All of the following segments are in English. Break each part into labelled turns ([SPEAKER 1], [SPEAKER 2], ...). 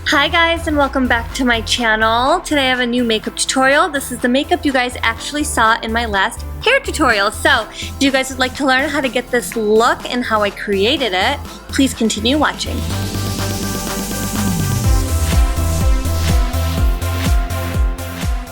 [SPEAKER 1] Hi guys, and welcome back to my channel. Today I have a new makeup tutorial. This is the makeup you guys actually saw in my last hair tutorial. So if you guys would like to learn how to get this look and how I created it, please continue watching.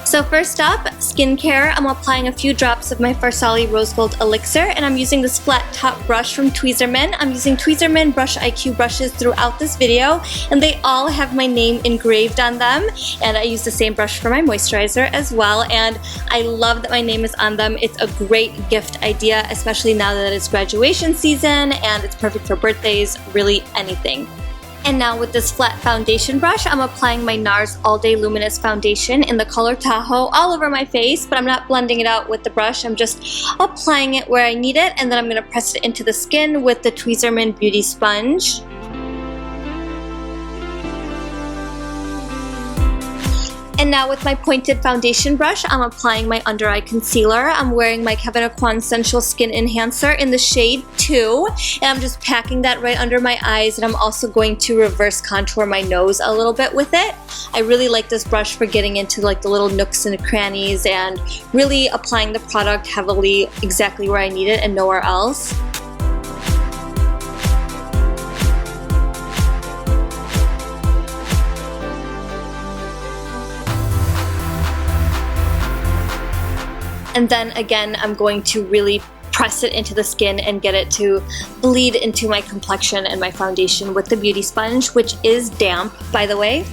[SPEAKER 1] So first up, skincare. I'm applying a few drops of my Farsali Rose Gold Elixir, and I'm using this flat top brush from Tweezerman. I'm using Tweezerman Brush IQ brushes throughout this video, and they all have my name engraved on them. And I use the same brush for my moisturizer as well, and I love that my name is on them. It's a great gift idea, especially now that it's graduation season, and it's perfect for birthdays, really anything. And now with this flat foundation brush, I'm applying my NARS All Day Luminous Foundation in the color Tahoe all over my face, but I'm not blending it out with the brush. I'm just applying it where I need it, and then I'm going to press it into the skin with the Tweezerman Beauty Sponge. And now with my pointed foundation brush, I'm applying my under eye concealer. I'm wearing my Kevyn Aucoin Sensual Skin Enhancer in the shade 2. And I'm just packing that right under my eyes, and I'm also going to reverse contour my nose a little bit with it. I really like this brush for getting into like the little nooks and crannies and really applying the product heavily exactly where I need it and nowhere else. And then again, I'm going to really press it into the skin and get it to bleed into my complexion and my foundation with the beauty sponge, which is damp, by the way.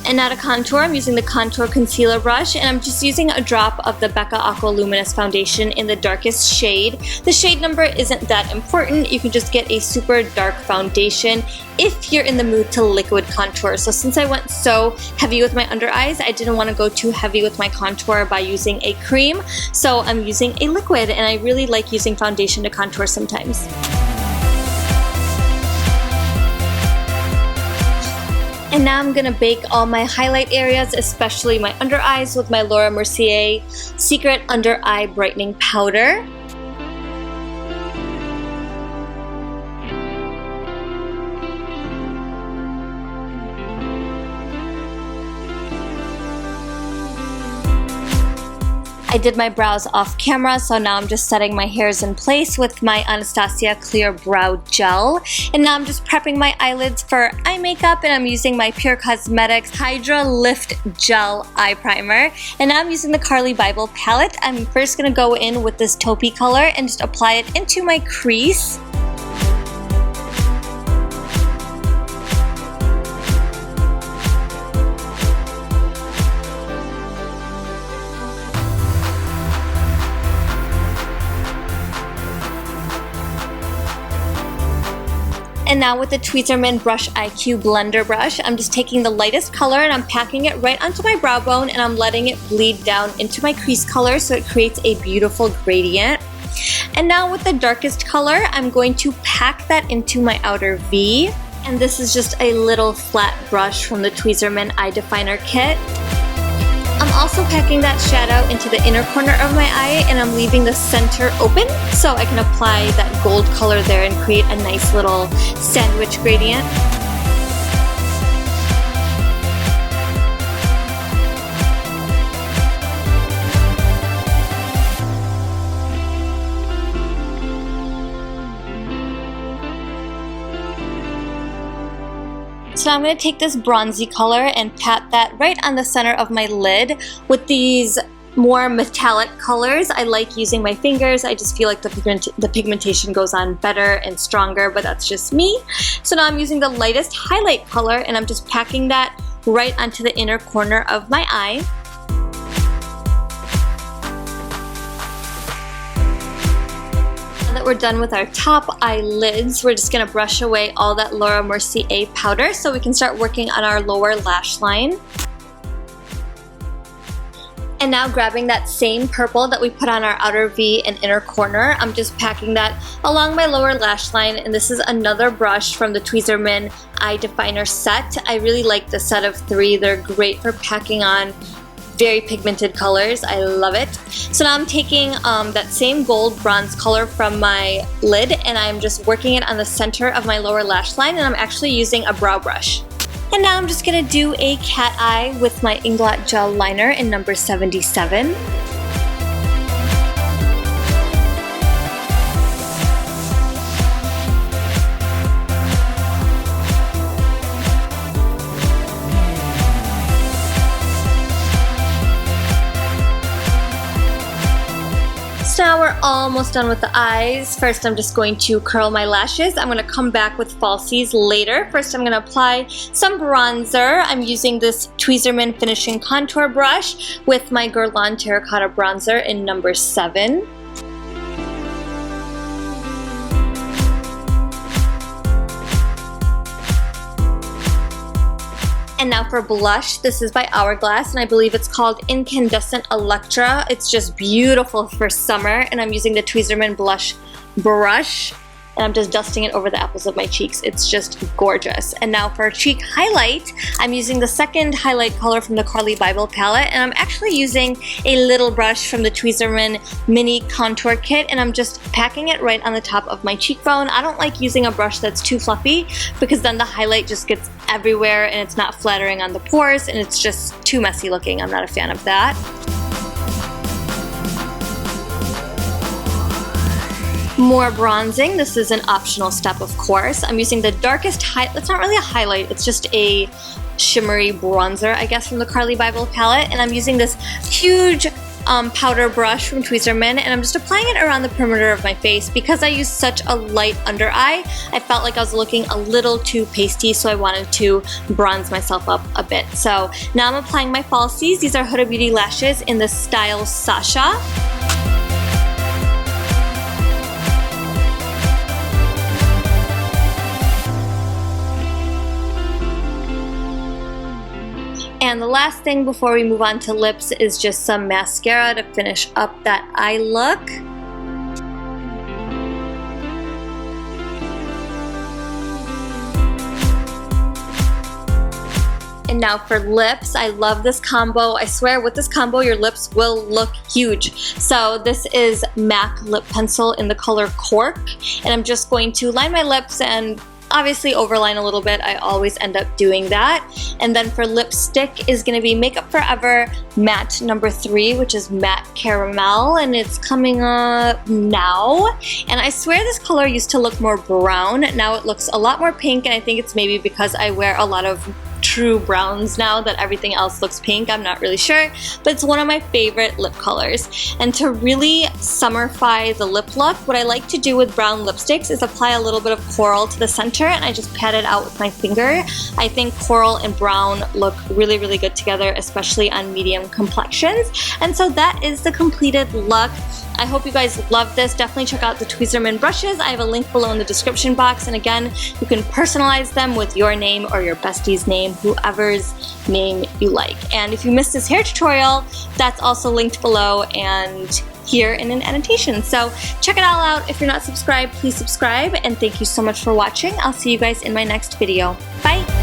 [SPEAKER 1] And now to contour, I'm using the contour concealer brush, and I'm just using a drop of the Becca Aqua Luminous Foundation in the darkest shade. The shade number isn't that important. You can just get a super dark foundation if you're in the mood to liquid contour. So since I went so heavy with my under eyes, I didn't want to go too heavy with my contour by using a cream. So I'm using a liquid, and I really like using foundation to contour sometimes. And now I'm gonna bake all my highlight areas, especially my under eyes, with my Laura Mercier Secret Under Eye Brightening Powder. I did my brows off camera, so now I'm just setting my hairs in place with my Anastasia Clear Brow Gel. And now I'm just prepping my eyelids for eye makeup, and I'm using my Pure Cosmetics Hydra Lift Gel Eye Primer. And now I'm using the Carli Bybel palette. I'm first going to go in with this taupey color and just apply it into my crease. And now with the Tweezerman Brush IQ Blender Brush, I'm just taking the lightest color and I'm packing it right onto my brow bone, and I'm letting it bleed down into my crease color so it creates a beautiful gradient. And now with the darkest color, I'm going to pack that into my outer V. And this is just a little flat brush from the Tweezerman Eye Definer Kit. I'm also packing that shadow into the inner corner of my eye, and I'm leaving the center open so I can apply that gold color there and create a nice little sandwich gradient. So I'm going to take this bronzy color and pat that right on the center of my lid. With these more metallic colors, I like using my fingers. I just feel like the pigmentation goes on better and stronger, but that's just me. So now I'm using the lightest highlight color, and I'm just packing that right onto the inner corner of my eye. Now that we're done with our top eyelids, we're just going to brush away all that Laura Mercier powder so we can start working on our lower lash line. And now grabbing that same purple that we put on our outer V and inner corner, I'm just packing that along my lower lash line, and this is another brush from the Tweezerman Eye Definer set. I really like the set of 3. They're great for packing on very pigmented colors. I love it. So now I'm taking that same gold bronze color from my lid, and I'm just working it on the center of my lower lash line, and I'm actually using a brow brush. And now I'm just gonna do a cat eye with my Inglot gel liner in number 77. So now we're almost done with the eyes. First, I'm just going to curl my lashes. I'm going to come back with falsies later. First, I'm going to apply some bronzer. I'm using this Tweezerman Finishing Contour Brush with my Guerlain Terracotta Bronzer in number 7. And now for blush, this is by Hourglass, and I believe it's called Incandescent Electra. It's just beautiful for summer, and I'm using the Tweezerman blush brush, and I'm just dusting it over the apples of my cheeks. It's just gorgeous. And now for cheek highlight, I'm using the second highlight color from the Carli Bybel palette, and I'm actually using a little brush from the Tweezerman Mini Contour Kit, and I'm just packing it right on the top of my cheekbone. I don't like using a brush that's too fluffy because then the highlight just gets everywhere and it's not flattering on the pores and it's just too messy looking. I'm not a fan of that. More bronzing. This is an optional step, of course. I'm using the darkest it's not really a highlight, it's just a shimmery bronzer, I guess, from the Carli Bybel palette, and I'm using this huge powder brush from Tweezerman, and I'm just applying it around the perimeter of my face. Because I use such a light under eye, I felt like I was looking a little too pasty, so I wanted to bronze myself up a bit. So now I'm applying my falsies. These are Huda Beauty lashes in the style Sasha. And the last thing before we move on to lips is just some mascara to finish up that eye look. And now for lips, I love this combo. I swear with this combo, your lips will look huge. So this is MAC lip pencil in the color Cork. And I'm just going to line my lips and obviously overline a little bit. I always end up doing that. And then for lipstick is gonna be Makeup Forever Matte number 3, which is Matte Caramel, and it's coming up now. And I swear this color used to look more brown. Now it looks a lot more pink, and I think it's maybe because I wear a lot of true browns now that everything else looks pink. I'm not really sure, but it's one of my favorite lip colors. And to really summerify the lip look, what I like to do with brown lipsticks is apply a little bit of coral to the center, and I just pat it out with my finger. I think coral and brown look really, really good together, especially on medium complexions. And so that is the completed look. I hope you guys love this. Definitely check out the Tweezerman brushes. I have a link below in the description box. And again, you can personalize them with your name or your bestie's name, whoever's name you like. And if you missed this hair tutorial, that's also linked below and here in an annotation. So check it all out. If you're not subscribed, please subscribe. And thank you so much for watching. I'll see you guys in my next video. Bye.